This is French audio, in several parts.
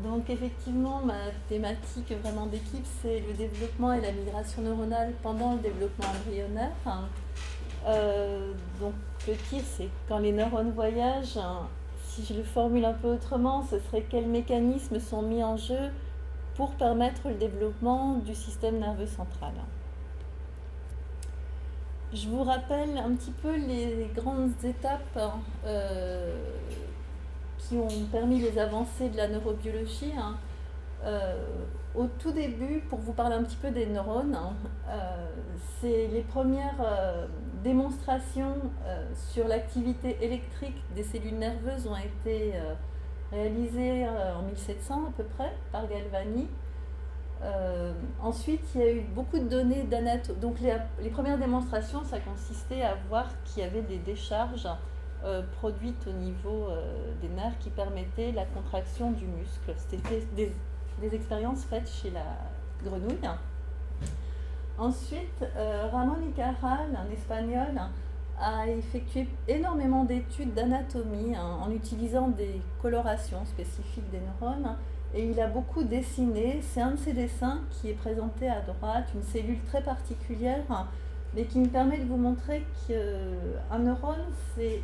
Donc effectivement, ma thématique vraiment d'équipe, c'est le développement et la migration neuronale pendant le développement embryonnaire. Donc le tir, c'est quand les neurones voyagent. Si je le formule un peu autrement, ce serait quels mécanismes sont mis en jeu pour permettre le développement du système nerveux central. Je vous rappelle un petit peu les grandes étapes qui ont permis les avancées de la neurobiologie. Au tout début, pour vous parler un petit peu des neurones, c'est les premières démonstrations sur l'activité électrique des cellules nerveuses ont été réalisées en 1700 à peu près par Galvani. Ensuite, il y a eu beaucoup de données d'anatomie. Donc les premières démonstrations, ça consistait à voir qu'il y avait des décharges produites au niveau des nerfs qui permettaient la contraction du muscle. C'était des expériences faites chez la grenouille. Ensuite, Ramón y Cajal, un espagnol, a effectué énormément d'études d'anatomie en utilisant des colorations spécifiques des neurones. Et il a beaucoup dessiné. C'est un de ses dessins qui est présenté à droite, une cellule très particulière, mais qui me permet de vous montrer qu'un neurone, c'est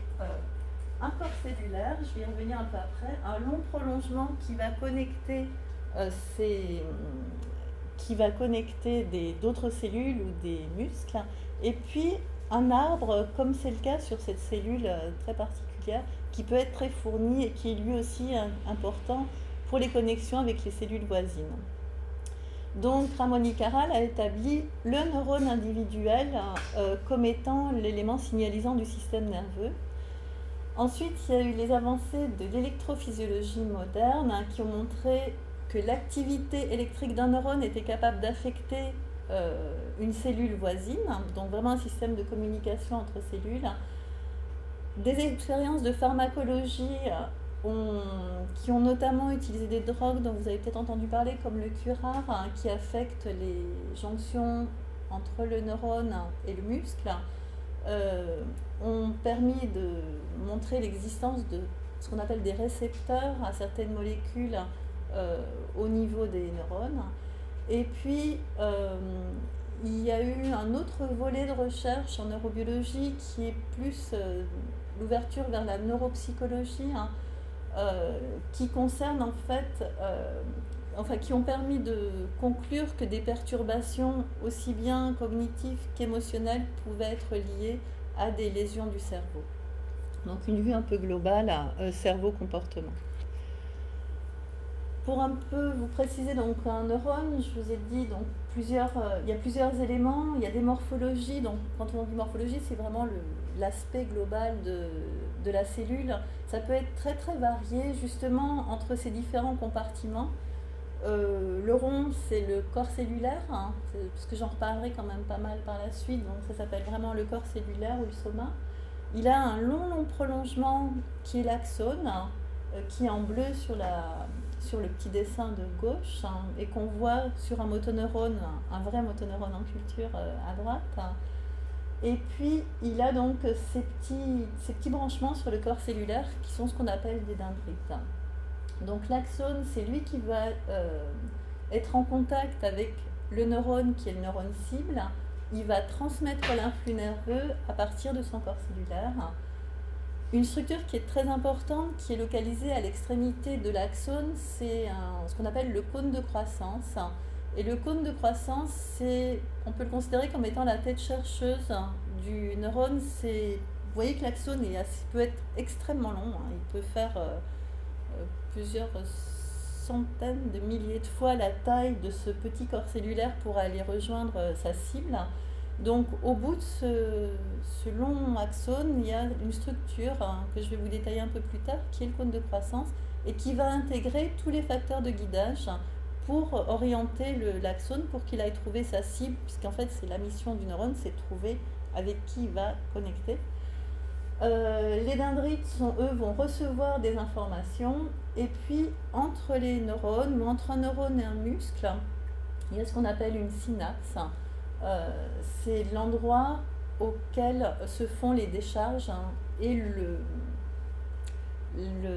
un corps cellulaire, je vais y revenir un peu après, un long prolongement qui va connecter d'autres cellules ou des muscles, et puis un arbre, comme c'est le cas sur cette cellule très particulière, qui peut être très fourni et qui est lui aussi important pour les connexions avec les cellules voisines. Donc Ramón y Cajal a établi le neurone individuel comme étant l'élément signalisant du système nerveux. Ensuite, il y a eu les avancées de l'électrophysiologie moderne qui ont montré que l'activité électrique d'un neurone était capable d'affecter une cellule voisine, donc vraiment un système de communication entre cellules. Des expériences de pharmacologie qui ont notamment utilisé des drogues dont vous avez peut-être entendu parler, comme le curare, qui affectent les jonctions entre le neurone et le muscle, ont permis de montrer l'existence de ce qu'on appelle des récepteurs à certaines molécules au niveau des neurones. Et puis, il y a eu un autre volet de recherche en neurobiologie qui est plus l'ouverture vers la neuropsychologie, qui concerne en fait, qui ont permis de conclure que des perturbations aussi bien cognitives qu'émotionnelles pouvaient être liées à des lésions du cerveau. Donc une vue un peu globale à cerveau-comportement. Pour un peu vous préciser donc un neurone, je vous ai dit donc il y a plusieurs éléments, il y a des morphologies. Donc quand on dit morphologie, c'est vraiment l'aspect global de la cellule. Ça peut être très très varié justement entre ces différents compartiments. Le rond, c'est le corps cellulaire, parce que j'en reparlerai quand même pas mal par la suite. Donc ça s'appelle vraiment le corps cellulaire ou le soma. Il a un long prolongement qui est l'axone, qui est en bleu sur le petit dessin de gauche, et qu'on voit sur un motoneurone, un vrai motoneurone en culture à droite. Et puis il a donc ces petits branchements sur le corps cellulaire qui sont ce qu'on appelle des dendrites. Donc l'axone, c'est lui qui va être en contact avec le neurone qui est le neurone cible. Il va transmettre l'influx nerveux à partir de son corps cellulaire. Une structure qui est très importante, qui est localisée à l'extrémité de l'axone, c'est ce qu'on appelle le cône de croissance. Et le cône de croissance, on peut le considérer comme étant la tête chercheuse du neurone. Vous voyez que l'axone peut être extrêmement long, il peut faire plusieurs centaines de milliers de fois la taille de ce petit corps cellulaire pour aller rejoindre sa cible. Donc au bout de ce long axone, il y a une structure que je vais vous détailler un peu plus tard, qui est le cône de croissance, et qui va intégrer tous les facteurs de guidage pour orienter l'axone pour qu'il aille trouver sa cible, puisqu'en fait c'est la mission du neurone, c'est de trouver avec qui il va connecter. Les dendrites, eux, vont recevoir des informations, et puis entre les neurones, ou entre un neurone et un muscle, il y a ce qu'on appelle une synapse. C'est l'endroit auquel se font les décharges, et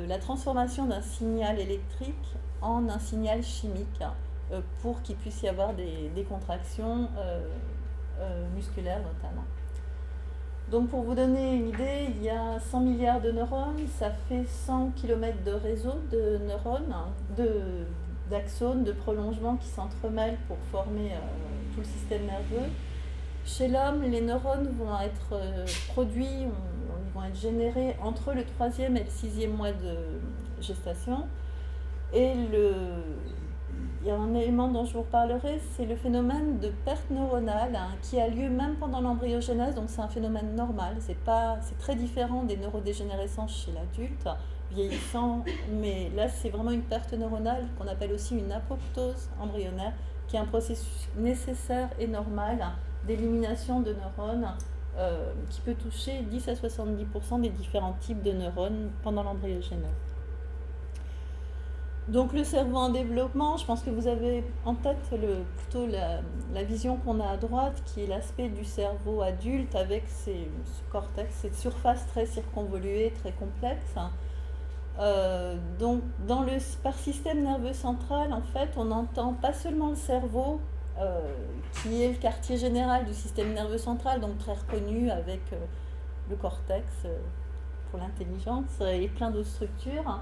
la transformation d'un signal électrique en un signal chimique pour qu'il puisse y avoir des contractions musculaires notamment. Donc pour vous donner une idée, il y a 100 milliards de neurones, ça fait 100 km de réseau de neurones, d'axones, de prolongements qui s'entremêlent pour former tout le système nerveux. Chez l'homme, les neurones vont être produits, ils vont être générés entre le 3e et le 6e mois de gestation. Et il y a un élément dont je vous reparlerai, c'est le phénomène de perte neuronale qui a lieu même pendant l'embryogenèse, donc c'est un phénomène normal, c'est très différent des neurodégénérescences chez l'adulte vieillissant, mais là c'est vraiment une perte neuronale qu'on appelle aussi une apoptose embryonnaire, qui est un processus nécessaire et normal d'élimination de neurones qui peut toucher 10 à 70% des différents types de neurones pendant l'embryogenèse. Donc le cerveau en développement, je pense que vous avez en tête plutôt la vision qu'on a à droite, qui est l'aspect du cerveau adulte avec ce cortex, cette surface très circonvoluée, très complexe. Donc par système nerveux central, en fait, on entend pas seulement le cerveau, qui est le quartier général du système nerveux central, donc très reconnu avec le cortex pour l'intelligence et plein d'autres structures.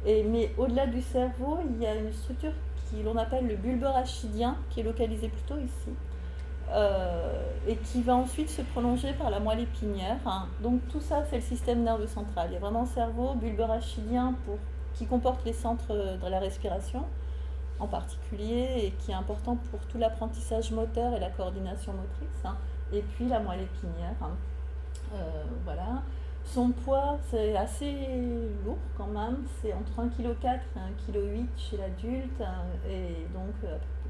Mais au-delà du cerveau, il y a une structure qui l'on appelle le bulbe rachidien, qui est localisé plutôt ici, et qui va ensuite se prolonger par la moelle épinière. Donc tout ça, c'est le système nerveux central. Il y a vraiment cerveau, bulbe rachidien qui comporte les centres de la respiration en particulier, et qui est important pour tout l'apprentissage moteur et la coordination motrice, et puis la moelle épinière. Voilà. Son poids, c'est assez lourd quand même, c'est entre 1,4 kg et 1,8 kg chez l'adulte, et donc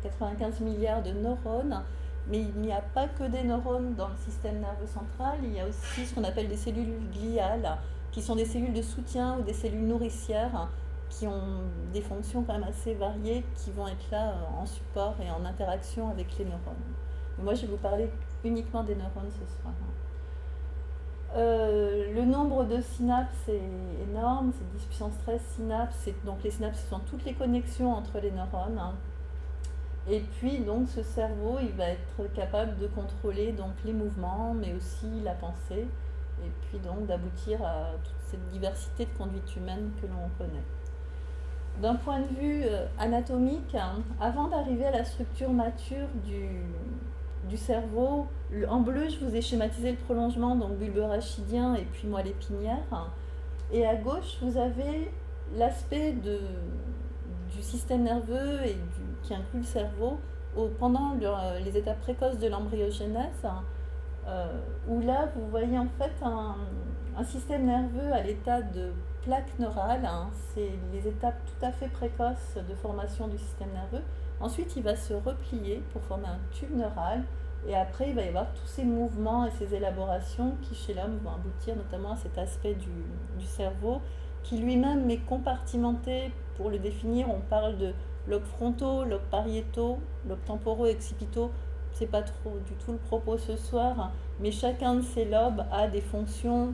95 milliards de neurones. Mais il n'y a pas que des neurones dans le système nerveux central, il y a aussi ce qu'on appelle des cellules gliales, qui sont des cellules de soutien ou des cellules nourricières, qui ont des fonctions quand même assez variées, qui vont être là en support et en interaction avec les neurones. Mais moi, je vais vous parler uniquement des neurones ce soir. Le nombre de synapses est énorme, c'est 10 puissance 13 synapses, donc les synapses, ce sont toutes les connexions entre les neurones. Et puis donc ce cerveau, il va être capable de contrôler donc les mouvements, mais aussi la pensée, et puis donc d'aboutir à toute cette diversité de conduite humaine que l'on connaît. D'un point de vue anatomique, avant d'arriver à la structure mature du cerveau, en bleu, je vous ai schématisé le prolongement, donc bulbe rachidien et puis moelle épinière. Et à gauche, vous avez l'aspect du système nerveux qui inclut le cerveau pendant les étapes précoces de l'embryogenèse, où là, vous voyez en fait un système nerveux à l'état de plaque neurale. C'est les étapes tout à fait précoces de formation du système nerveux. Ensuite, il va se replier pour former un tube neural. Et après, il va y avoir tous ces mouvements et ces élaborations qui, chez l'homme, vont aboutir notamment à cet aspect du cerveau, qui lui-même est compartimenté. Pour le définir, on parle de lobes frontaux, lobes pariétaux, lobes temporaux et occipitaux. C'est pas trop du tout le propos ce soir, mais chacun de ces lobes a des fonctions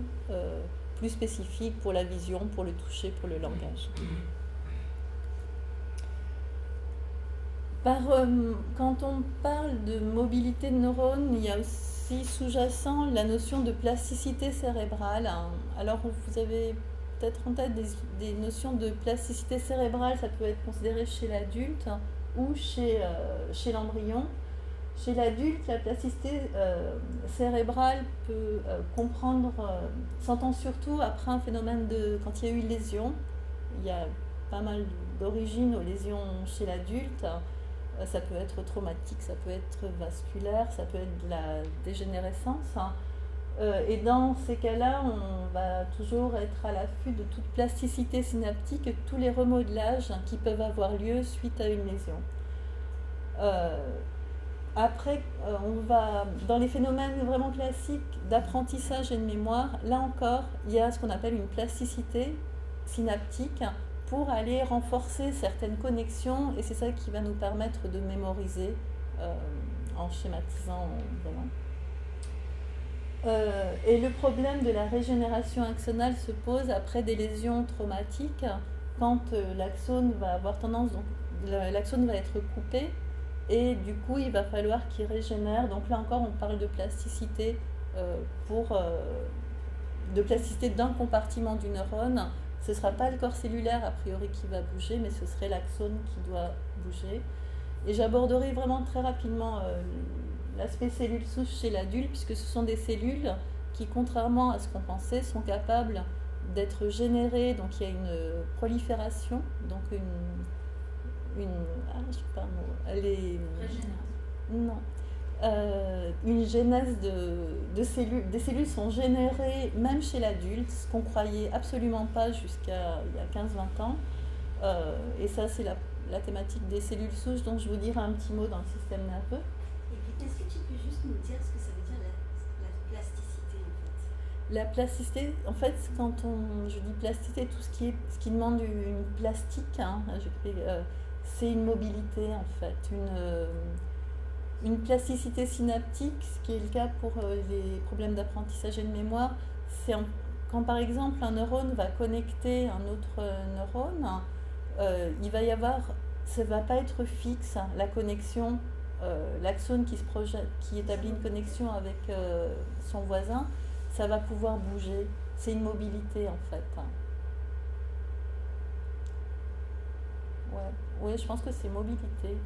plus spécifiques pour la vision, pour le toucher, pour le langage. Quand on parle de mobilité de neurones, il y a aussi sous-jacent la notion de plasticité cérébrale. Alors vous avez peut-être en tête des notions de plasticité cérébrale, ça peut être considéré chez l'adulte ou chez l'embryon. Chez l'adulte, la plasticité cérébrale peut s'entend surtout après un phénomène quand il y a eu une lésion. Il y a pas mal d'origines aux lésions chez l'adulte. Ça peut être traumatique, ça peut être vasculaire, ça peut être de la dégénérescence. Et dans ces cas-là, on va toujours être à l'affût de toute plasticité synaptique, tous les remodelages qui peuvent avoir lieu suite à une lésion. Après, on va dans les phénomènes vraiment classiques d'apprentissage et de mémoire. Là encore, il y a ce qu'on appelle une plasticité synaptique pour aller renforcer certaines connexions, et c'est ça qui va nous permettre de mémoriser en schématisant vraiment. Et le problème de la régénération axonale se pose après des lésions traumatiques, quand l'axone va avoir tendance, donc l'axone va être coupé et du coup il va falloir qu'il régénère. Donc là encore on parle de plasticité de plasticité d'un compartiment du neurone. Ce ne sera pas le corps cellulaire a priori qui va bouger, mais ce serait l'axone qui doit bouger. Et j'aborderai vraiment très rapidement l'aspect cellule souche chez l'adulte, puisque ce sont des cellules qui, contrairement à ce qu'on pensait, sont capables d'être générées. Donc il y a une prolifération, donc je sais pas un mot. Elle est non. Une genèse de cellules. Des cellules sont générées même chez l'adulte, ce qu'on croyait absolument pas jusqu'à il y a 15-20 ans. Et ça, c'est la thématique des cellules souches, donc je vous dirai un petit mot dans le système nerveux. Et puis, est-ce que tu peux juste nous dire ce que ça veut dire la plasticité en fait? La plasticité, en fait, je dis plasticité, tout ce qui demande une plastique, hein, c'est une mobilité en fait, une plasticité synaptique, ce qui est le cas pour les problèmes d'apprentissage et de mémoire. Quand par exemple un neurone va connecter un autre neurone, il va y avoir, ça ne va pas être fixe, la connexion, l'axone qui établit une connexion avec son voisin, ça va pouvoir bouger. C'est une mobilité en fait. Ouais, je pense que c'est mobilité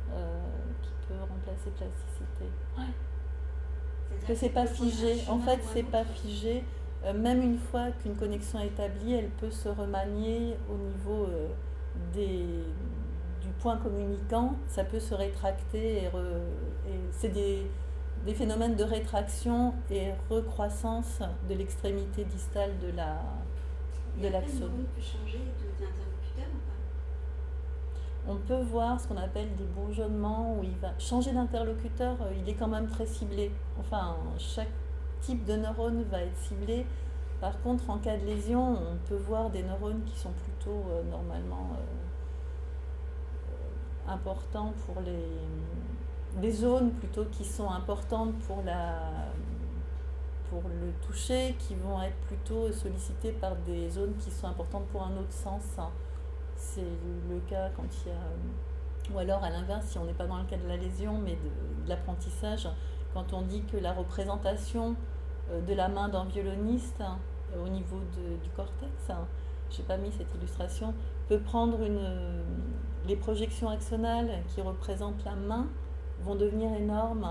qui peut remplacer plasticité. Ouais. Parce que c'est pas figé. En fait, c'est pas figé. Même une fois qu'une connexion est établie, elle peut se remanier au niveau du point communicant. Ça peut se rétracter et c'est des phénomènes de rétraction et recroissance de l'extrémité distale de l'axone. On peut changer d'interlocuteur ou pas? On peut voir ce qu'on appelle des bourgeonnements où il va changer d'interlocuteur, il est quand même très ciblé. Enfin, chaque type de neurone va être ciblé. Par contre, en cas de lésion, on peut voir des neurones qui sont plutôt normalement importants pour les zones plutôt qui sont importantes pour le toucher, qui vont être plutôt sollicitées par des zones qui sont importantes pour un autre sens. C'est le cas quand il y a... Ou alors à l'inverse, si on n'est pas dans le cas de la lésion, mais de l'apprentissage, quand on dit que la représentation de la main d'un violoniste au niveau du cortex, je n'ai pas mis cette illustration, peut prendre les projections axonales qui représentent la main vont devenir énormes,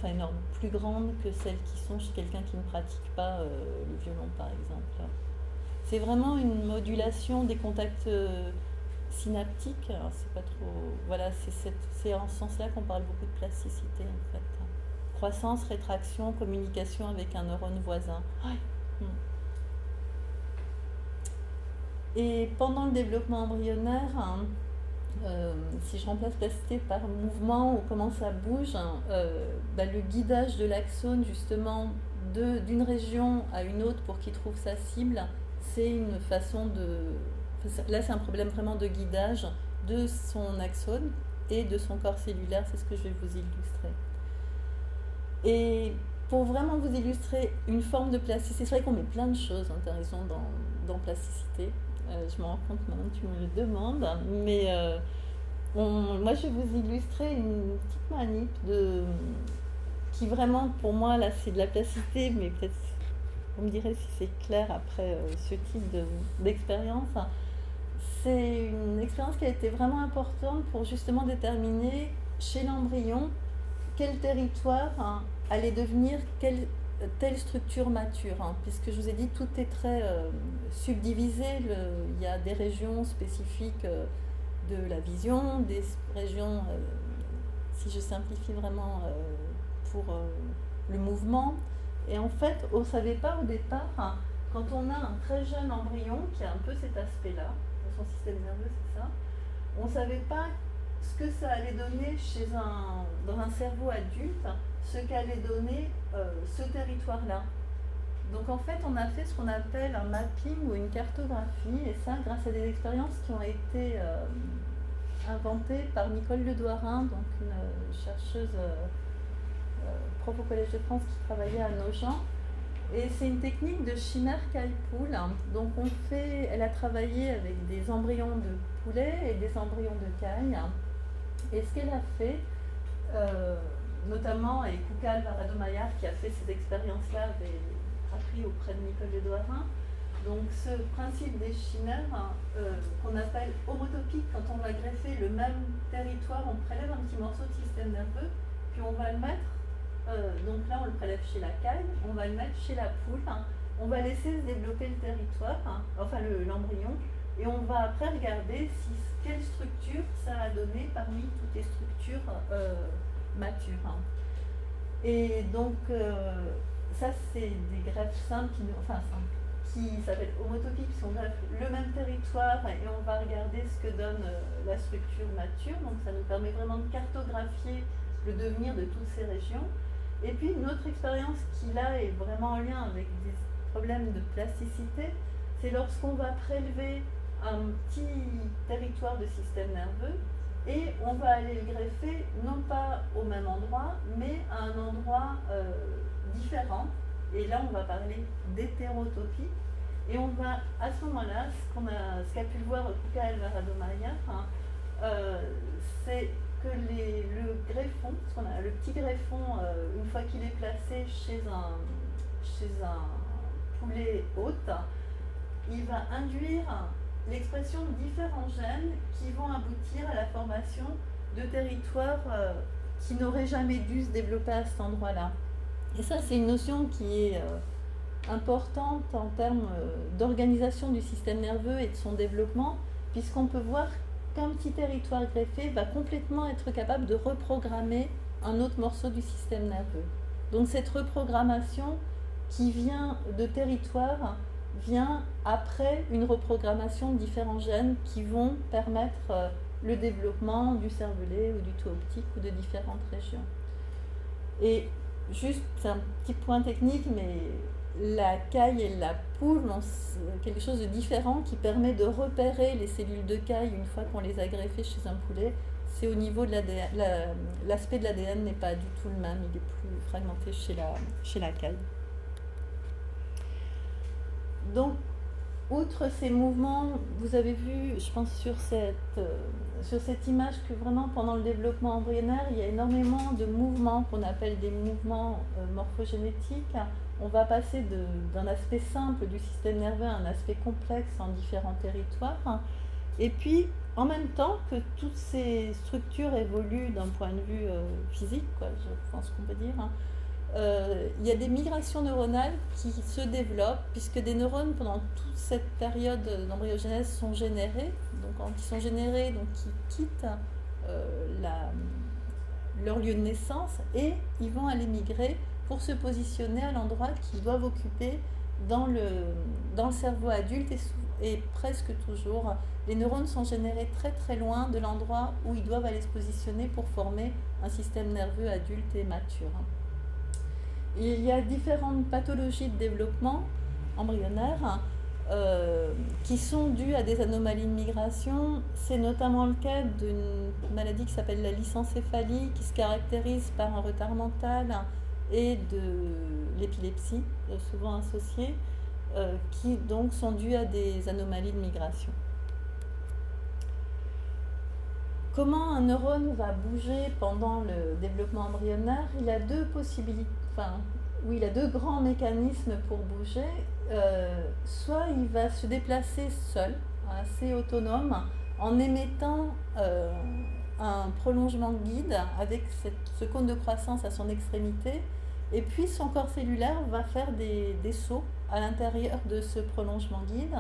énormes, plus grandes que celles qui sont chez quelqu'un qui ne pratique pas le violon par exemple. C'est vraiment une modulation des contacts synaptiques. Alors c'est pas trop. Voilà, c'est en ce sens-là qu'on parle beaucoup de plasticité en fait. Croissance, rétraction, communication avec un neurone voisin. Ouais. Et pendant le développement embryonnaire, si je remplace plasticité par mouvement ou comment ça bouge, le guidage de l'axone justement d'une région à une autre pour qu'il trouve sa cible, c'est une façon là c'est un problème vraiment de guidage de son axone et de son corps cellulaire, c'est ce que je vais vous illustrer. Et pour vraiment vous illustrer une forme de plasticité, c'est vrai qu'on met plein de choses intéressantes dans plasticité, je me rends compte maintenant que tu me le demandes, mais moi je vais vous illustrer une petite manip qui vraiment pour moi là c'est de la plasticité, mais peut-être vous me direz si c'est clair après ce type d'expérience. C'est une expérience qui a été vraiment importante pour justement déterminer chez l'embryon quel territoire allait devenir telle structure mature, puisque je vous ai dit tout est très subdivisé, il y a des régions spécifiques de la vision, des régions, si je simplifie vraiment, pour le mouvement. Et en fait, on ne savait pas au départ, quand on a un très jeune embryon qui a un peu cet aspect-là, dans son système nerveux, c'est ça, on ne savait pas ce que ça allait donner dans un cerveau adulte, ce qu'allait donner ce territoire-là. Donc en fait, on a fait ce qu'on appelle un mapping ou une cartographie, et ça grâce à des expériences qui ont été inventées par Nicole Ledouarin, donc une chercheuse prof au Collège de France qui travaillait à Nogent. Et c'est une technique de chimère Kaipoul. Donc elle a travaillé avec des embryons de poulet et des embryons de caille. Et ce qu'elle a fait, notamment, et Kuka Alvarado-Maillard qui a fait ces expériences-là avait appris auprès de Nicole de Douarin. Donc ce principe des chimères qu'on appelle homotopique, quand on va greffer le même territoire, on prélève un petit morceau de système nerveux, puis on va le mettre, donc là on le prélève chez la caille, on va le mettre chez la poule, on va laisser se développer le territoire, enfin l'embryon, et on va après regarder quelle structure ça a donné parmi toutes les structures matures. Et donc ça c'est des greffes simples qui s'appellent homotopiques, puisqu'on greffe le même territoire et on va regarder ce que donne la structure mature. Donc ça nous permet vraiment de cartographier le devenir de toutes ces régions. Et puis une autre expérience qui là est vraiment en lien avec des problèmes de plasticité, c'est lorsqu'on va prélever un petit territoire de système nerveux et on va aller le greffer non pas au même endroit, mais à un endroit différent. Et là, on va parler d'hétérotopie. Et on va, à ce moment-là, ce qu'a pu le voir Kuka Alvarado-Maillard, c'est que le greffon, le petit greffon, une fois qu'il est placé chez un poulet hôte, il va induire l'expression de différents gènes qui vont aboutir à la formation de territoires qui n'auraient jamais dû se développer à cet endroit-là. Et ça, c'est une notion qui est importante en termes d'organisation du système nerveux et de son développement, puisqu'on peut voir qu'un petit territoire greffé va complètement être capable de reprogrammer un autre morceau du système nerveux. Donc cette reprogrammation qui vient de territoire vient après une reprogrammation de différents gènes qui vont permettre le développement du cervelet ou du taux optique ou de différentes régions. Et juste, c'est un petit point technique, mais la caille et la poule ont quelque chose de différent qui permet de repérer les cellules de caille une fois qu'on les a greffées chez un poulet. C'est au niveau de l'ADN, l'aspect de l'ADN n'est pas du tout le même, il est plus fragmenté chez la caille. Donc, outre ces mouvements, vous avez vu, je pense, sur cette image que vraiment pendant le développement embryonnaire, il y a énormément de mouvements qu'on appelle des mouvements morphogénétiques. On va passer d'un aspect simple du système nerveux à un aspect complexe en différents territoires. Et puis, en même temps que toutes ces structures évoluent d'un point de vue physique, je pense qu'on peut dire, il y a des migrations neuronales qui se développent, puisque des neurones, pendant toute cette période d'embryogénèse, sont générés. Donc, quand ils sont générés, donc ils quittent leur lieu de naissance et ils vont aller migrer pour se positionner à l'endroit qu'ils doivent occuper dans le cerveau adulte. Et presque toujours, les neurones sont générés très très loin de l'endroit où ils doivent aller se positionner pour former un système nerveux adulte et mature. Il y a différentes pathologies de développement embryonnaire qui sont dues à des anomalies de migration. C'est notamment le cas d'une maladie qui s'appelle la lysencéphalie, qui se caractérise par un retard mental et de l'épilepsie, souvent associée, qui donc sont dues à des anomalies de migration. Comment un neurone va bouger pendant le développement embryonnaire? Il a deux possibilités. Il a deux grands mécanismes pour bouger. Soit il va se déplacer seul, assez autonome, en émettant un prolongement de guide avec ce cône de croissance à son extrémité, et puis son corps cellulaire va faire des sauts à l'intérieur de ce prolongement guide,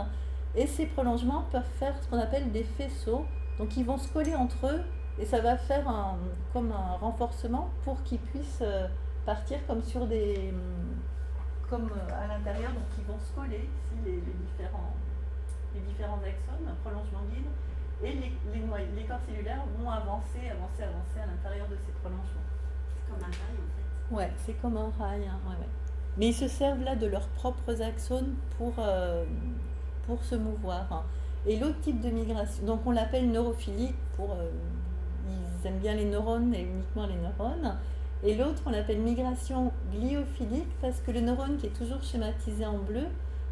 et ces prolongements peuvent faire ce qu'on appelle des faisceaux. Donc ils vont se coller entre eux et ça va faire comme un renforcement pour qu'ils puissent partir comme à l'intérieur. Donc ils vont se coller ici les différents axones, prolongement guide, et les corps cellulaires vont avancer à l'intérieur de ces prolongements. C'est comme un rail en fait. Ouais, c'est comme un rail. Ouais. Mais ils se servent là de leurs propres axones pour se mouvoir. Et l'autre type de migration, donc on l'appelle neurophilique, ils aiment bien les neurones et uniquement les neurones. Et l'autre, on l'appelle migration gliophilique parce que le neurone qui est toujours schématisé en bleu,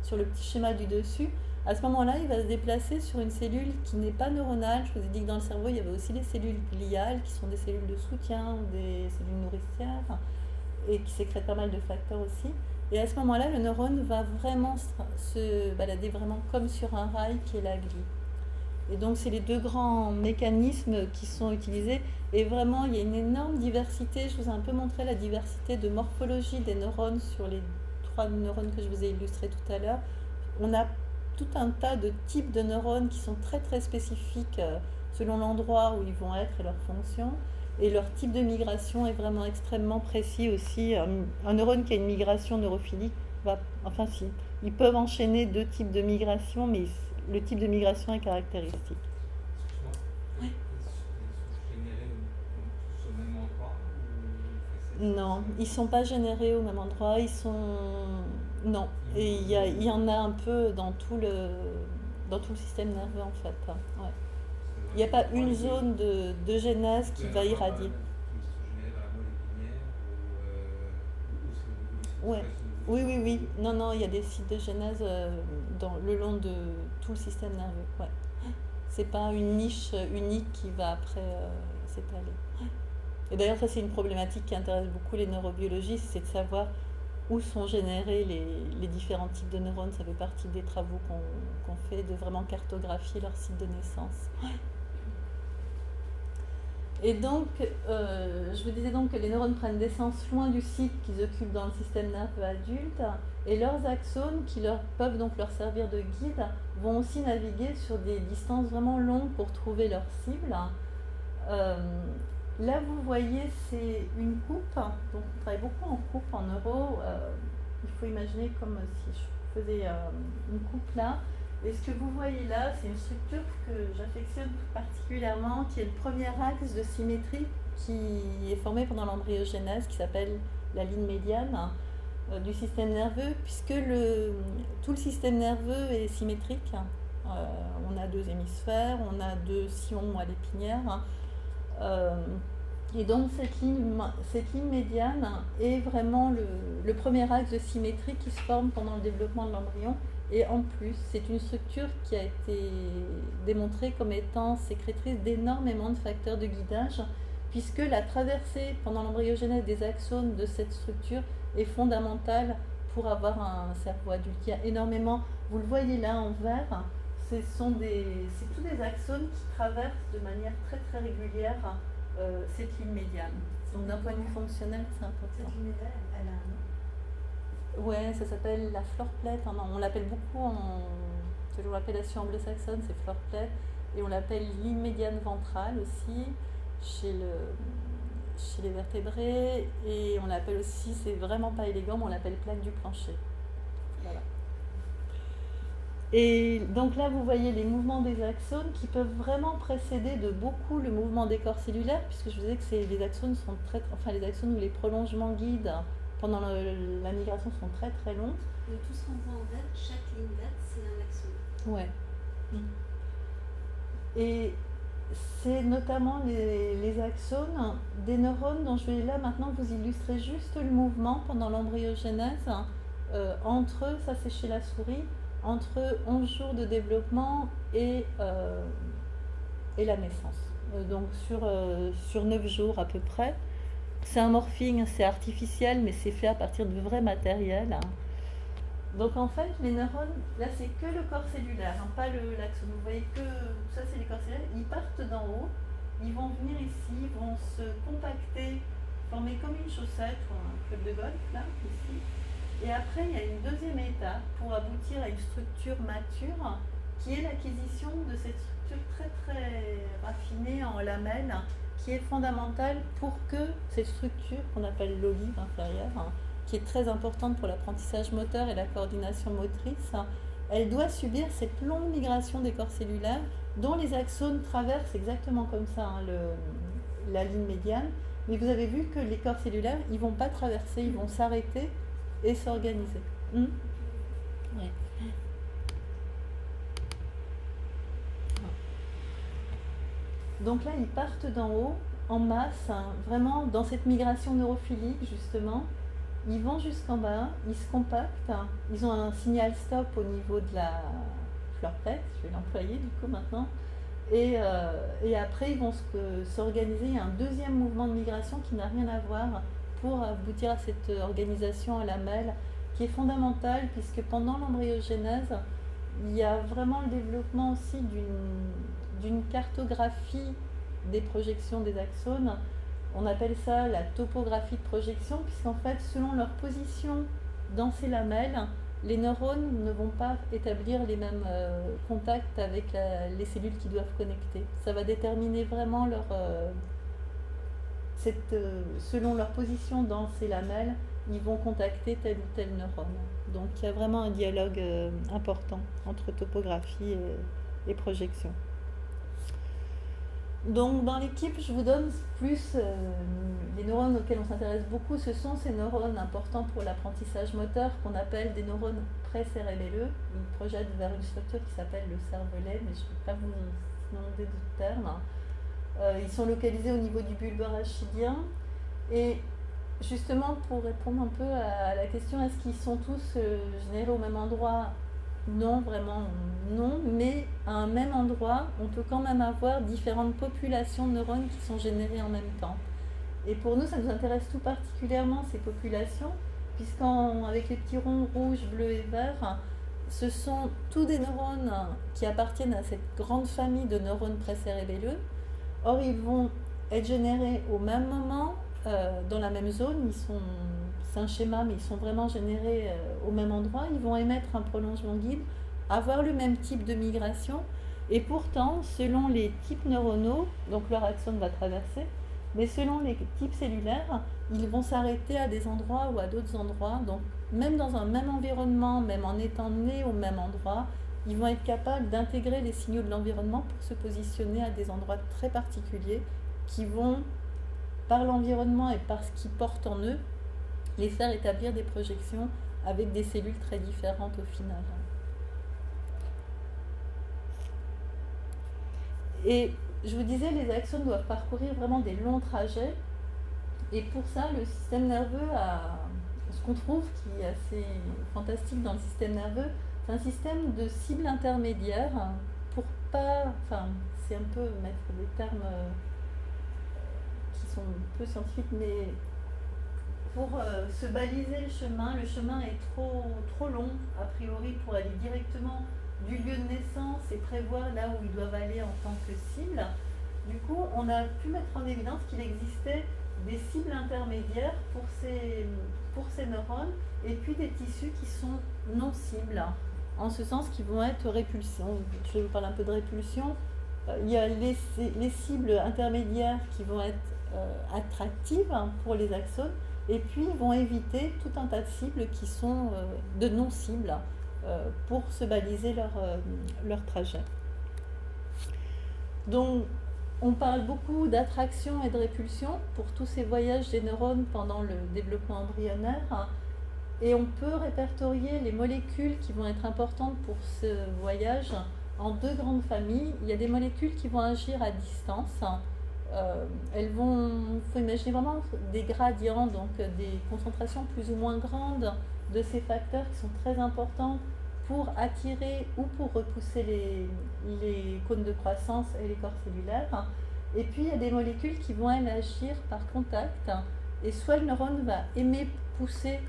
sur le petit schéma du dessus, à ce moment-là, il va se déplacer sur une cellule qui n'est pas neuronale. Je vous ai dit que dans le cerveau, il y avait aussi les cellules gliales, qui sont des cellules de soutien ou des cellules nourricières, et qui sécrètent pas mal de facteurs aussi. Et à ce moment-là, le neurone va vraiment se balader vraiment comme sur un rail qui est la glie. Et donc, c'est les deux grands mécanismes qui sont utilisés. Et vraiment, il y a une énorme diversité. Je vous ai un peu montré la diversité de morphologie des neurones sur les 3 neurones que je vous ai illustrés tout à l'heure. On a tout un tas de types de neurones qui sont très très spécifiques selon l'endroit où ils vont être et leur fonction. Et leur type de migration est vraiment extrêmement précis aussi. Un neurone qui a une migration neurophilique va, enfin si, ils peuvent enchaîner 2 types de migration, mais le type de migration est caractéristique. Excuse-moi. Oui. Ils sont générés tous au même endroit ou Non, ils ne sont pas générés au même endroit, ils sont... Non, et il y en a un peu dans tout le système nerveux en fait. Ouais. Il n'y a pas une zone de genèse qui va irradier. Ils sont générés dans la moelle épinière ou Ouais. Oui, oui, oui. Non, non, il y a des sites de genèse le long de tout le système nerveux. Ouais. C'est pas une niche unique qui va après s'étaler. Et d'ailleurs, ça, c'est une problématique qui intéresse beaucoup les neurobiologistes, c'est de savoir où sont générés les différents types de neurones. Ça fait partie des travaux qu'on fait, de vraiment cartographier leur site de naissance. Et donc, je vous disais donc que les neurones prennent naissance loin du site qu'ils occupent dans le système nerveux adulte, et leurs axones, qui peuvent donc leur servir de guide, vont aussi naviguer sur des distances vraiment longues pour trouver leur cible. Là, vous voyez, c'est une coupe. Donc, on travaille beaucoup en coupe, en neuro. Il faut imaginer comme si je faisais une coupe là. Et ce que vous voyez là, c'est une structure que j'affectionne particulièrement, qui est le premier axe de symétrie qui est formé pendant l'embryogenèse, qui s'appelle la ligne médiane du système nerveux, puisque tout le système nerveux est symétrique. On a 2 hémisphères, on a 2 sillons moelle épinière. Et donc cette ligne médiane est vraiment le premier axe de symétrie qui se forme pendant le développement de l'embryon. Et en plus, c'est une structure qui a été démontrée comme étant sécrétrice d'énormément de facteurs de guidage, puisque la traversée pendant l'embryogenèse des axones de cette structure est fondamentale pour avoir un cerveau adulte. Il y a énormément, vous le voyez là en vert, c'est tous des axones qui traversent de manière très très régulière cette ligne médiane. Donc d'un point de vue fonctionnel, c'est important. Cette ligne médiane, elle a un nom? Ouais, ça s'appelle la florplette. On l'appelle beaucoup selon l'appellation anglo-saxonne, c'est florplette. Et on l'appelle ligne médiane ventrale aussi chez les vertébrés. Et on l'appelle aussi, c'est vraiment pas élégant, mais on l'appelle plaque du plancher. Voilà. Et donc là, vous voyez les mouvements des axones qui peuvent vraiment précéder de beaucoup le mouvement des corps cellulaires, puisque je vous disais que les axones sont les axones ou les prolongements guides pendant la migration sont très très longs. Donc tout ce qu'on voit en vert, chaque ligne verte, c'est un axone. Ouais. Et c'est notamment les axones des neurones dont je vais là maintenant vous illustrer juste le mouvement pendant l'embryogenèse entre, ça c'est chez la souris, entre 11 jours de développement et la naissance. Donc sur 9 jours à peu près. C'est un morphing, c'est artificiel, mais c'est fait à partir de vrais matériels. Donc en fait, les neurones, là c'est que le corps cellulaire, pas l'axone. Vous voyez que ça c'est les corps cellulaires, ils partent d'en haut, ils vont venir ici, ils vont se compacter, former comme une chaussette ou un club de golf, là, ici. Et après, il y a une deuxième étape pour aboutir à une structure mature, qui est l'acquisition de cette structure très très raffinée en lamelles, qui est fondamentale pour que cette structure, qu'on appelle l'olive inférieure, qui est très importante pour l'apprentissage moteur et la coordination motrice, elle doit subir cette longue migration des corps cellulaires dont les axones traversent exactement comme ça la ligne médiane. Mais vous avez vu que les corps cellulaires, ils ne vont pas traverser, ils vont s'arrêter et s'organiser. Ouais. Donc là, ils partent d'en haut en masse, hein, vraiment dans cette migration neurophilique justement. Ils vont jusqu'en bas, ils se compactent, hein, ils ont un signal stop au niveau de la fleur tête, je vais l'employer du coup maintenant, et après ils vont s'organiser. Il y a un deuxième mouvement de migration qui n'a rien à voir pour aboutir à cette organisation à lamelles qui est fondamentale, puisque pendant l'embryogenèse, il y a vraiment le développement aussi d'une cartographie des projections des axones. On appelle ça la topographie de projection, puisqu'en fait, selon leur position dans ces lamelles, les neurones ne vont pas établir les mêmes contacts avec les cellules qui doivent connecter. Ça va déterminer vraiment selon leur position dans ces lamelles, ils vont contacter tel ou tel neurone. Donc il y a vraiment un dialogue important entre topographie et projection. Donc dans l'équipe, je vous donne plus les neurones auxquels on s'intéresse beaucoup. Ce sont ces neurones importants pour l'apprentissage moteur qu'on appelle des neurones précérébelleux. Ils projettent vers une structure qui s'appelle le cervelet, mais je ne vais pas vous demander de terme. Ils sont localisés au niveau du bulbe rachidien. Et justement, pour répondre un peu à la question, est-ce qu'ils sont tous générés au même endroit ? Non, vraiment non, mais à un même endroit, on peut quand même avoir différentes populations de neurones qui sont générées en même temps. Et pour nous, ça nous intéresse tout particulièrement, ces populations, puisqu'avec les petits ronds rouges, bleus et verts, ce sont tous des neurones qui appartiennent à cette grande famille de neurones précérébelleux. Or, ils vont être générés au même moment, dans la même zone. C'est un schéma, mais ils sont vraiment générés au même endroit. Ils vont émettre un prolongement guide, avoir le même type de migration, et pourtant, selon les types neuronaux, donc leur axone va traverser, mais selon les types cellulaires, ils vont s'arrêter à des endroits ou à d'autres endroits. Donc, même dans un même environnement, même en étant nés au même endroit, ils vont être capables d'intégrer les signaux de l'environnement pour se positionner à des endroits très particuliers qui vont, par l'environnement et par ce qu'ils portent en eux, les faire établir des projections avec des cellules très différentes au final. Et je vous disais, les axones doivent parcourir vraiment des longs trajets. Et pour ça, le système nerveux a ce qu'on trouve qui est assez fantastique dans le système nerveux, c'est un système de cibles intermédiaires pour pas... Enfin, c'est un peu mettre des termes qui sont un peu scientifiques, mais pour se baliser le chemin est trop long, a priori, pour aller directement du lieu de naissance et prévoir là où ils doivent aller en tant que cible. Du coup, on a pu mettre en évidence qu'il existait des cibles intermédiaires pour ces neurones, et puis des tissus qui sont non cibles, en ce sens qu'ils vont être répulsions. Je vais vous parler un peu de répulsion. Il y a les cibles intermédiaires qui vont être attractives pour les axones, et puis ils vont éviter tout un tas de cibles qui sont de non-cibles pour se baliser leur trajet. Donc, on parle beaucoup d'attraction et de répulsion pour tous ces voyages des neurones pendant le développement embryonnaire, et on peut répertorier les molécules qui vont être importantes pour ce voyage en deux grandes familles. Il y a des molécules qui vont agir à distance. Il faut imaginer vraiment des gradients, donc des concentrations plus ou moins grandes de ces facteurs qui sont très importants pour attirer ou pour repousser les cônes de croissance et les corps cellulaires. Et puis il y a des molécules qui vont agir par contact, et soit le neurone va aimer pousser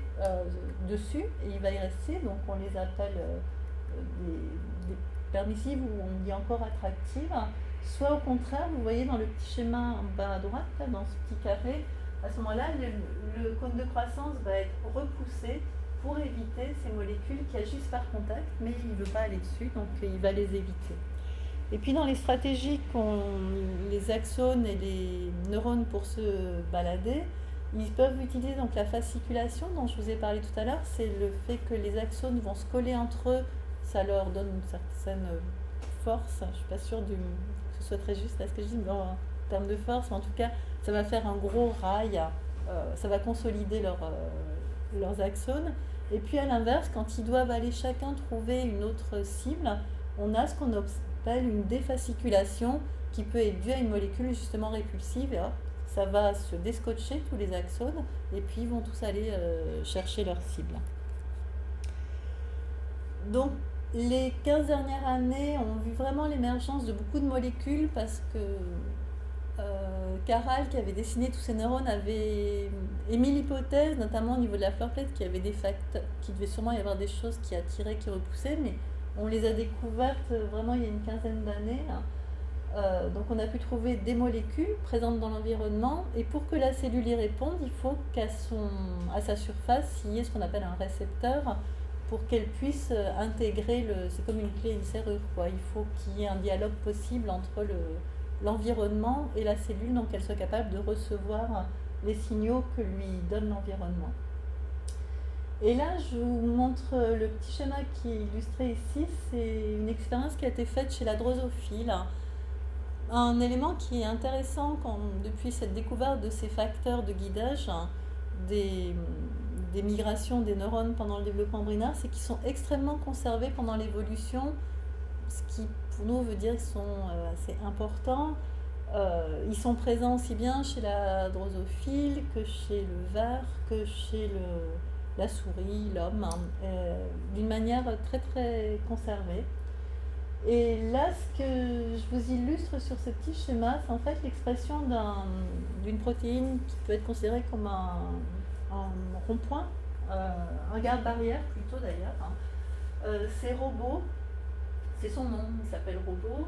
dessus et il va y rester, donc on les appelle des permissives, ou on dit encore attractives, soit au contraire, vous voyez dans le petit schéma en bas à droite, là, dans ce petit carré, à ce moment-là, le cône de croissance va être repoussé pour éviter ces molécules qui agissent par contact, mais il ne veut pas aller dessus, donc il va les éviter. Et puis dans les stratégies qu'ont les axones et les neurones pour se balader, ils peuvent utiliser donc la fasciculation dont je vous ai parlé tout à l'heure. C'est le fait que les axones vont se coller entre eux, ça leur donne une certaine force. Je ne suis pas sûre que ce soit très juste là ce que je dis, mais en termes de force, en tout cas, ça va faire un gros rail, ça va consolider leurs axones. Et puis à l'inverse, quand ils doivent aller chacun trouver une autre cible, on a ce qu'on appelle une défasciculation qui peut être due à une molécule justement répulsive. Et hop, ça va se descotcher tous les axones et puis ils vont tous aller chercher leur cible. Donc les 15 dernières années ont vu vraiment l'émergence de beaucoup de molécules parce que Caral, qui avait dessiné tous ces neurones, avait émis l'hypothèse, notamment au niveau de la fleur plate, qu'il y avait des facteurs, qu'il devait sûrement y avoir des choses qui attiraient, qui repoussaient, mais on les a découvertes vraiment il y a une quinzaine d'années. Donc on a pu trouver des molécules présentes dans l'environnement, et pour que la cellule y réponde, il faut qu'à sa surface, il y ait ce qu'on appelle un récepteur, pour qu'elle puisse intégrer, c'est comme une clé et une serrure, quoi. Il faut qu'il y ait un dialogue possible entre l'environnement et la cellule, donc qu'elle soit capable de recevoir les signaux que lui donne l'environnement. Et là, je vous montre le petit schéma qui est illustré ici. C'est une expérience qui a été faite chez la drosophile. Un élément qui est intéressant depuis cette découverte de ces facteurs de guidage des migrations des neurones pendant le développement embryonnaire, c'est qu'ils sont extrêmement conservés pendant l'évolution, ce qui pour nous veut dire qu'ils sont assez importants. Ils sont présents aussi bien chez la drosophile que chez le ver, que chez la souris, l'homme, d'une manière très très conservée. Et là, ce que je vous illustre sur ce petit schéma, c'est en fait l'expression d'une protéine qui peut être considérée comme un rond-point, un garde-barrière plutôt d'ailleurs. C'est Robo, c'est son nom, il s'appelle Robo.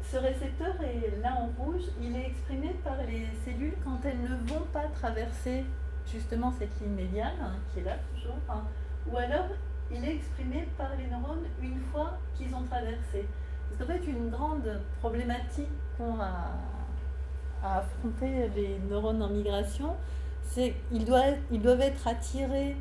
Ce récepteur est là en rouge, il est exprimé par les cellules quand elles ne vont pas traverser justement cette ligne médiane, qui est là toujours, ou alors il est exprimé par les neurones une fois qu'ils ont traversé. Parce qu'en fait, une grande problématique qu'ont à affronter les neurones en migration, c'est qu'ils doivent être attirés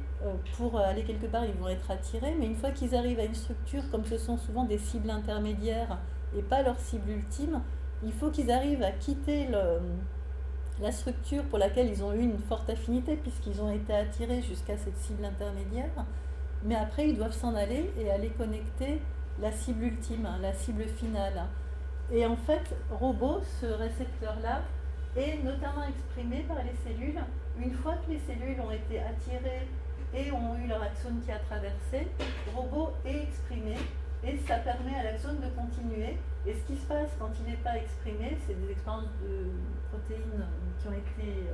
pour aller quelque part, ils vont être attirés, mais une fois qu'ils arrivent à une structure, comme ce sont souvent des cibles intermédiaires et pas leur cible ultime, il faut qu'ils arrivent à quitter la structure pour laquelle ils ont eu une forte affinité, puisqu'ils ont été attirés jusqu'à cette cible intermédiaire, mais après ils doivent s'en aller et aller connecter la cible ultime, la cible finale. Et en fait, Robo, ce récepteur-là, est notamment exprimé par les cellules. Une fois que les cellules ont été attirées et ont eu leur axone qui a traversé, Robo est exprimé et ça permet à l'axone de continuer. Et ce qui se passe quand il n'est pas exprimé, c'est des expériences de protéines qui ont été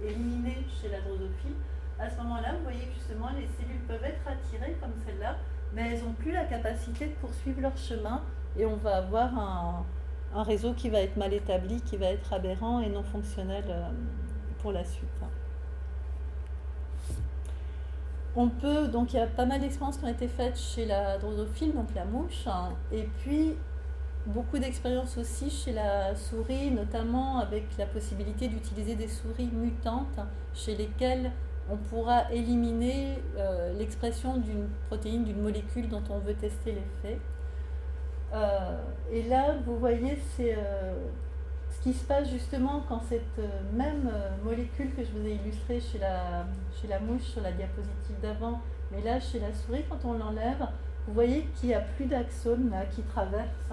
éliminées chez la drosophile. À ce moment-là, vous voyez que justement les cellules peuvent être attirées comme celle-là, mais elles n'ont plus la capacité de poursuivre leur chemin et on va avoir un réseau qui va être mal établi, qui va être aberrant et non fonctionnel pour la suite. Donc il y a pas mal d'expériences qui ont été faites chez la drosophile, donc la mouche, et puis beaucoup d'expériences aussi chez la souris, notamment avec la possibilité d'utiliser des souris mutantes chez lesquelles on pourra éliminer l'expression d'une protéine, d'une molécule dont on veut tester l'effet. Et là, vous voyez, c'est ce qui se passe justement quand cette même molécule que je vous ai illustrée chez la mouche sur la diapositive d'avant, mais là chez la souris, quand on l'enlève, vous voyez qu'il n'y a plus d'axones qui traversent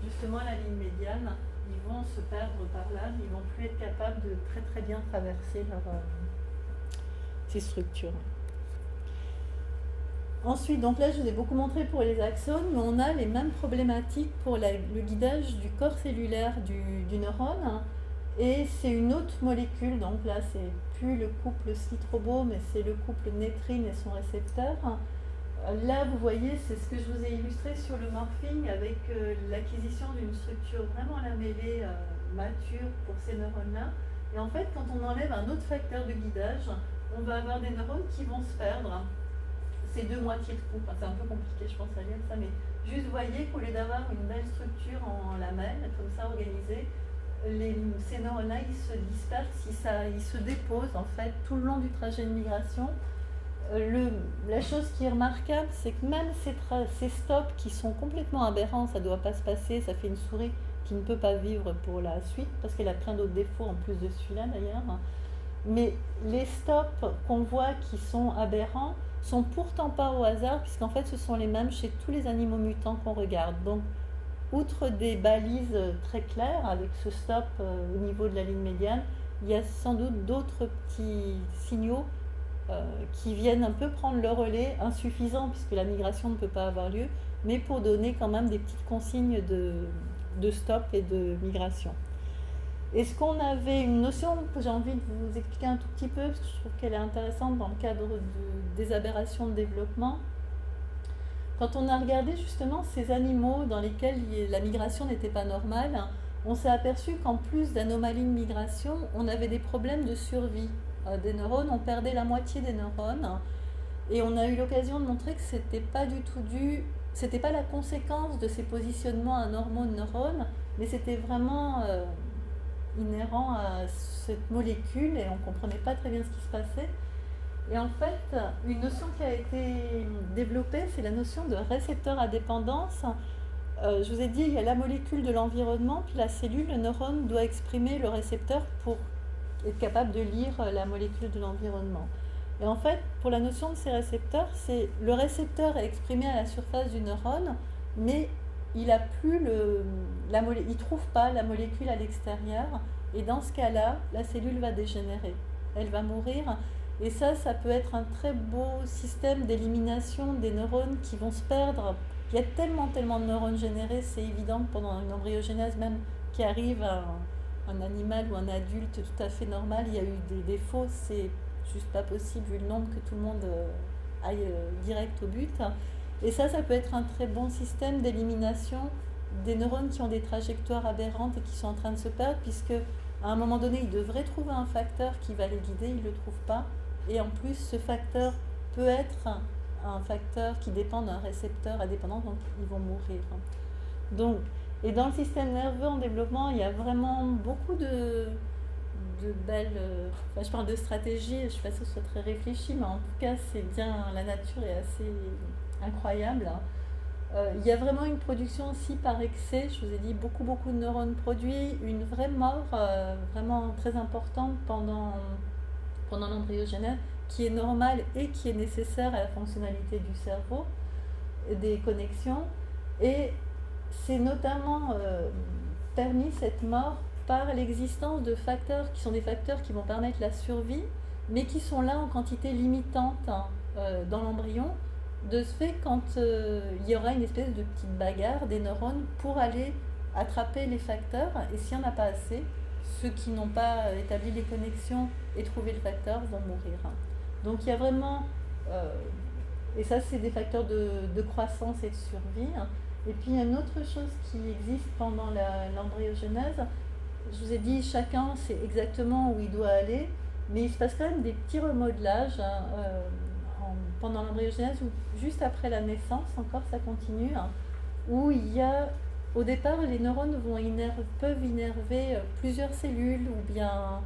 justement la ligne médiane. Ils vont se perdre par là, ils ne vont plus être capables de très très bien traverser ces structures. Ensuite, donc là je vous ai beaucoup montré pour les axones, mais on a les mêmes problématiques pour le guidage du corps cellulaire du neurone. Et c'est une autre molécule, donc là c'est plus le couple SLIT-Robo, mais c'est le couple nétrine et son récepteur. Là vous voyez, c'est ce que je vous ai illustré sur le morphing avec l'acquisition d'une structure vraiment lamellée mature pour ces neurones-là. Et en fait, quand on enlève un autre facteur de guidage, on va avoir des neurones qui vont se perdre. C'est deux moitiés de coupe, c'est un peu compliqué je pense à lire ça, mais juste vous voyez qu'au lieu d'avoir une belle structure en lamelles, comme ça organisée, ces neurones-là ils se dispersent, ils se déposent en fait tout le long du trajet de migration. La chose qui est remarquable, c'est que même ces stops qui sont complètement aberrants, ça ne doit pas se passer, ça fait une souris qui ne peut pas vivre pour la suite, parce qu'elle a plein d'autres défauts en plus de celui-là d'ailleurs. Mais les stops qu'on voit qui sont aberrants, sont pourtant pas au hasard, puisqu'en fait ce sont les mêmes chez tous les animaux mutants qu'on regarde. Donc, outre des balises très claires avec ce stop au niveau de la ligne médiane, il y a sans doute d'autres petits signaux qui viennent un peu prendre le relais, insuffisants puisque la migration ne peut pas avoir lieu, mais pour donner quand même des petites consignes de stop et de migration. Est-ce qu'on avait une notion que j'ai envie de vous expliquer un tout petit peu, parce que je trouve qu'elle est intéressante dans le cadre des aberrations de développement. Quand on a regardé justement ces animaux dans lesquels la migration n'était pas normale, on s'est aperçu qu'en plus d'anomalies de migration, on avait des problèmes de survie des neurones, on perdait la moitié des neurones, et on a eu l'occasion de montrer que c'était pas du tout c'était pas la conséquence de ces positionnements anormaux de neurones, mais c'était vraiment inhérent à cette molécule et on ne comprenait pas très bien ce qui se passait. Et en fait, une notion qui a été développée, c'est la notion de récepteur à dépendance. Je vous ai dit, il y a la molécule de l'environnement, puis la cellule, le neurone doit exprimer le récepteur pour être capable de lire la molécule de l'environnement. Et en fait, pour la notion de ces récepteurs, c'est le récepteur est exprimé à la surface du neurone, mais il a plus il trouve pas la molécule à l'extérieur, et dans ce cas-là, la cellule va dégénérer, elle va mourir, et ça peut être un très beau système d'élimination des neurones qui vont se perdre. Il y a tellement de neurones générés, c'est évident que pendant une embryogénèse même qui arrive à un animal ou un adulte tout à fait normal, il y a eu des défauts, c'est juste pas possible vu le nombre que tout le monde aille direct au but. Et ça peut être un très bon système d'élimination des neurones qui ont des trajectoires aberrantes et qui sont en train de se perdre, puisque à un moment donné, ils devraient trouver un facteur qui va les guider, ils ne le trouvent pas. Et en plus, ce facteur peut être un facteur qui dépend d'un récepteur indépendant, donc ils vont mourir. Donc, et dans le système nerveux en développement, il y a vraiment beaucoup de belles... je parle de stratégie, je ne sais pas si ce soit très réfléchi, mais en tout cas, c'est bien, la nature est assez incroyable. Il y a vraiment une production aussi par excès, je vous ai dit beaucoup de neurones produits, une vraie mort vraiment très importante pendant l'embryogénèse, qui est normale et qui est nécessaire à la fonctionnalité du cerveau, des connexions, et c'est notamment permis cette mort par l'existence de facteurs qui sont des facteurs qui vont permettre la survie, mais qui sont là en quantité limitante dans l'embryon. De ce fait, quand il y aura une espèce de petite bagarre des neurones pour aller attraper les facteurs, et s'il n'y en a pas assez, ceux qui n'ont pas établi les connexions et trouvé le facteur vont mourir. Donc il y a vraiment, et ça c'est des facteurs de croissance et de survie. Et puis il y a une autre chose qui existe pendant l'embryogénèse. Je vous ai dit, chacun sait exactement où il doit aller, mais il se passe quand même des petits remodelages pendant l'embryogénèse ou juste après la naissance, encore ça continue, où il y a, au départ, les neurones peuvent innerver plusieurs cellules ou bien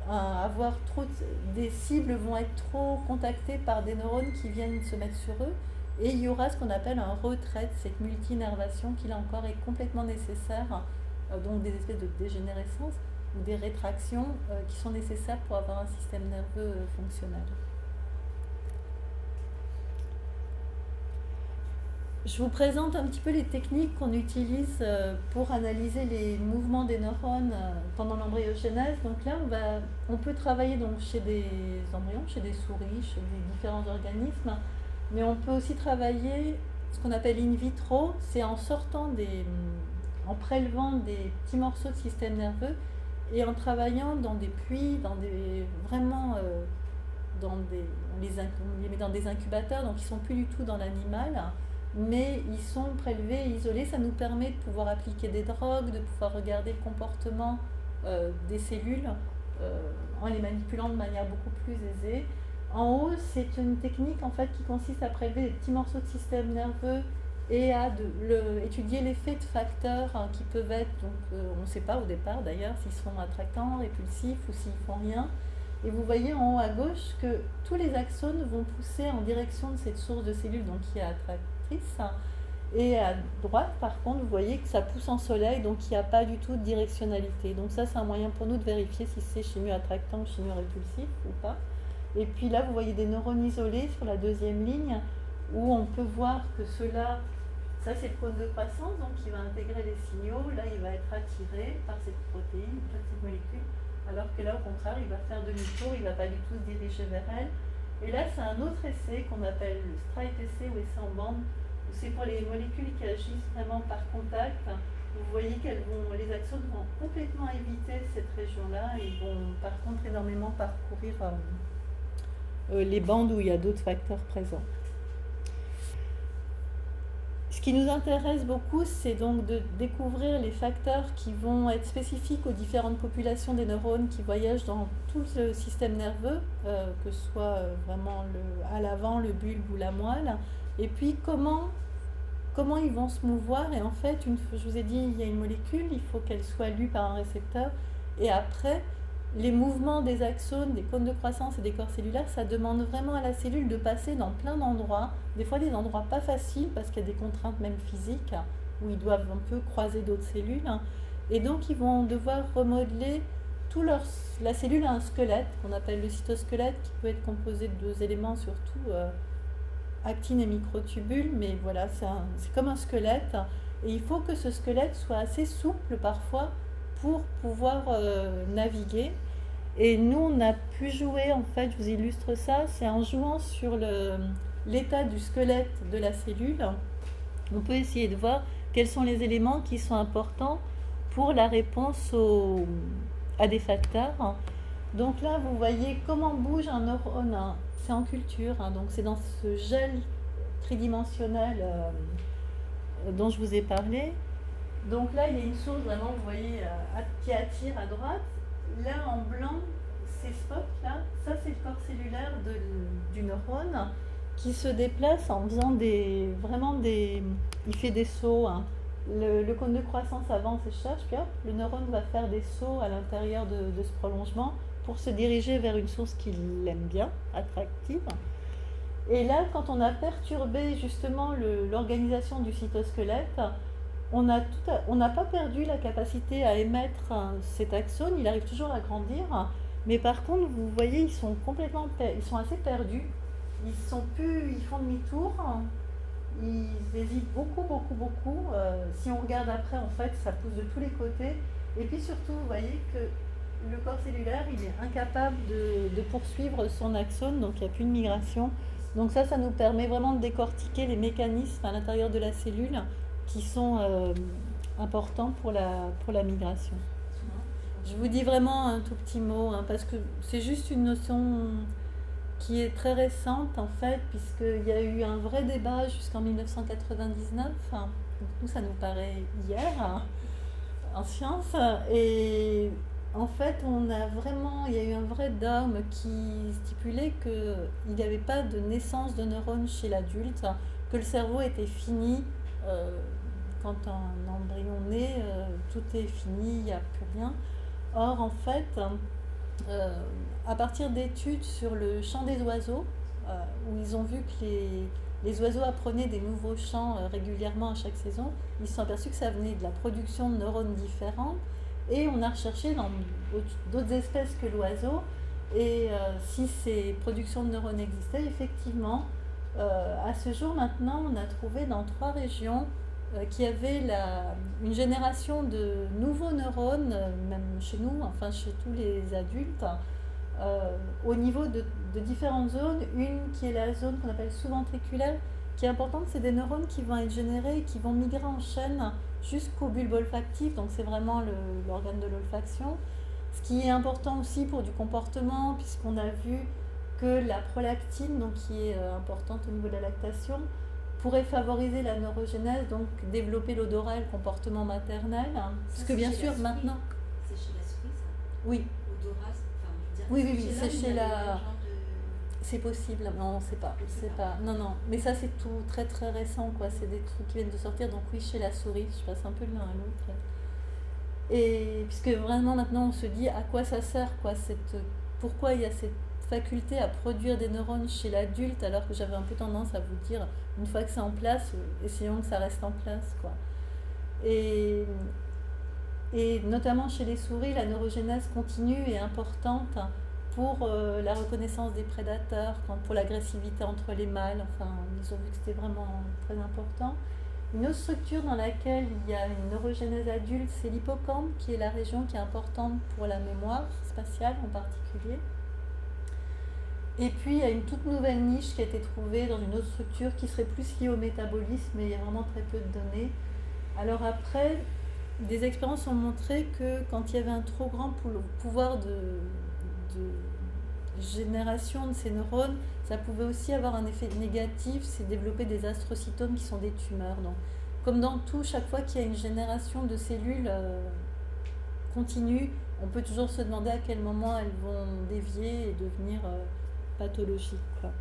avoir des cibles vont être trop contactées par des neurones qui viennent se mettre sur eux, et il y aura ce qu'on appelle un retrait, cette multi-innervation qui là encore est complètement nécessaire, donc des espèces de dégénérescence ou des rétractions qui sont nécessaires pour avoir un système nerveux fonctionnel. Je vous présente un petit peu les techniques qu'on utilise pour analyser les mouvements des neurones pendant l'embryogénèse. Donc là, on peut travailler donc chez des embryons, chez des souris, chez des différents organismes, mais on peut aussi travailler ce qu'on appelle in vitro, c'est en en prélevant des petits morceaux de système nerveux et en travaillant dans des puits, on les met dans des incubateurs, donc ils ne sont plus du tout dans l'animal, mais ils sont prélevés et isolés. Ça nous permet de pouvoir appliquer des drogues, de pouvoir regarder le comportement des cellules en les manipulant de manière beaucoup plus aisée. En haut, c'est une technique en fait qui consiste à prélever des petits morceaux de système nerveux et à étudier l'effet de facteurs qui peuvent être, on ne sait pas au départ d'ailleurs s'ils sont attractants, répulsifs ou s'ils font rien. Et vous voyez en haut à gauche que tous les axones vont pousser en direction de cette source de cellules donc qui est attractrice. Et à droite, par contre, vous voyez que ça pousse en soleil, donc il n'y a pas du tout de directionnalité. Donc ça, c'est un moyen pour nous de vérifier si c'est chimio-attractant ou chimio-répulsif ou pas. Et puis là, vous voyez des neurones isolés sur la deuxième ligne, où on peut voir que ceux-là, ça c'est le cône de croissance, donc il va intégrer les signaux, là il va être attiré par cette protéine, par cette molécule, alors que là au contraire, il va faire demi-tour, il ne va pas du tout se diriger vers elle. Et là, c'est un autre essai qu'on appelle le Stride essai ou essai en bande, où c'est pour les molécules qui agissent vraiment par contact. Vous voyez les axones vont complètement éviter cette région-là et vont par contre énormément parcourir les bandes où il y a d'autres facteurs présents. Ce qui nous intéresse beaucoup, c'est donc de découvrir les facteurs qui vont être spécifiques aux différentes populations des neurones qui voyagent dans tout le système nerveux, que ce soit vraiment à l'avant, le bulbe ou la moelle, et puis comment ils vont se mouvoir. Et en fait, je vous ai dit, il y a une molécule, il faut qu'elle soit lue par un récepteur, et après, les mouvements des axones, des cônes de croissance et des corps cellulaires, ça demande vraiment à la cellule de passer dans plein d'endroits, des fois des endroits pas faciles parce qu'il y a des contraintes même physiques, où ils doivent un peu croiser d'autres cellules. Et donc ils vont devoir remodeler la cellule a un squelette qu'on appelle le cytosquelette, qui peut être composé de deux éléments surtout, actine et microtubules, mais voilà, c'est comme un squelette. Et il faut que ce squelette soit assez souple parfois pour pouvoir naviguer. Et nous, on a pu jouer, en fait, je vous illustre ça, c'est en jouant sur l'état du squelette de la cellule, on peut essayer de voir quels sont les éléments qui sont importants pour la réponse à des facteurs. Donc là, vous voyez comment bouge un neurone, c'est en culture, donc c'est dans ce gel tridimensionnel dont je vous ai parlé. Donc là, il y a une source vraiment, vous voyez, qui attire à droite. Là, en blanc, ces spots-là, ça c'est le corps cellulaire du neurone qui se déplace en faisant il fait des sauts. Le cône de croissance avance et cherche, puis hop, le neurone va faire des sauts à l'intérieur de ce prolongement pour se diriger vers une source qu'il aime bien, attractive. Et là, quand on a perturbé justement l'organisation du cytosquelette, on n'a pas perdu la capacité à émettre cet axone, il arrive toujours à grandir, mais par contre, vous voyez, ils sont assez perdus, ils font demi-tour, ils hésitent beaucoup. Si on regarde après, en fait, ça pousse de tous les côtés. Et puis surtout, vous voyez que le corps cellulaire, il est incapable de poursuivre son axone, donc il n'y a plus de migration. Donc ça nous permet vraiment de décortiquer les mécanismes à l'intérieur de la cellule qui sont importants pour la migration. Je vous dis vraiment un tout petit mot, parce que c'est juste une notion qui est très récente en fait, puisqu'il y a eu un vrai débat jusqu'en 1999. Donc nous, ça nous paraît hier en sciences. Et en fait, il y a eu un vrai dogme qui stipulait qu'il n'y avait pas de naissance de neurones chez l'adulte, que le cerveau était fini. Quand un embryon naît, tout est fini, il n'y a plus rien. Or, en fait, à partir d'études sur le chant des oiseaux, où ils ont vu que les oiseaux apprenaient des nouveaux chants régulièrement à chaque saison, ils se sont aperçus que ça venait de la production de neurones différents. Et on a recherché dans d'autres espèces que l'oiseau, et si ces productions de neurones existaient, effectivement, à ce jour maintenant, on a trouvé dans 3 régions qui avaient une génération de nouveaux neurones, même chez nous, enfin chez tous les adultes, au niveau de différentes zones. Une qui est la zone qu'on appelle sous-ventriculaire, qui est importante, c'est des neurones qui vont être générés et qui vont migrer en chaîne jusqu'au bulbe olfactif, donc c'est vraiment l'organe de l'olfaction. Ce qui est important aussi pour du comportement, puisqu'on a vu que la prolactine, donc qui est importante au niveau de la lactation, pourrait favoriser la neurogénèse, donc développer l'odorat et le comportement maternel. Parce que bien sûr, maintenant... C'est chez la souris, ça? Oui. Odorat, Oui, c'est chez la... C'est possible, non, on ne sait pas. Non, mais ça c'est tout très très récent, quoi. C'est des trucs qui viennent de sortir, donc oui, chez la souris, je passe un peu de l'un à l'autre. Et puisque vraiment maintenant on se dit à quoi ça sert, quoi, pourquoi il y a cette faculté à produire des neurones chez l'adulte, alors que j'avais un peu tendance à vous dire, une fois que c'est en place, essayons que ça reste en place, quoi. Et notamment chez les souris, la neurogénèse continue est importante pour la reconnaissance des prédateurs, pour l'agressivité entre les mâles. Enfin, ils ont vu que c'était vraiment très important. Une autre structure dans laquelle il y a une neurogénèse adulte, c'est l'hippocampe, qui est la région qui est importante pour la mémoire spatiale en particulier. Et puis il y a une toute nouvelle niche qui a été trouvée dans une autre structure qui serait plus liée au métabolisme, mais il y a vraiment très peu de données. Alors après, des expériences ont montré que quand il y avait un trop grand pouvoir de génération de ces neurones, ça pouvait aussi avoir un effet négatif, c'est développer des astrocytomes qui sont des tumeurs. Donc, comme dans tout, chaque fois qu'il y a une génération de cellules continue, on peut toujours se demander à quel moment elles vont dévier et devenir pathologiques, quoi.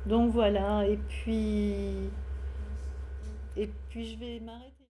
Donc voilà, et puis je vais m'arrêter.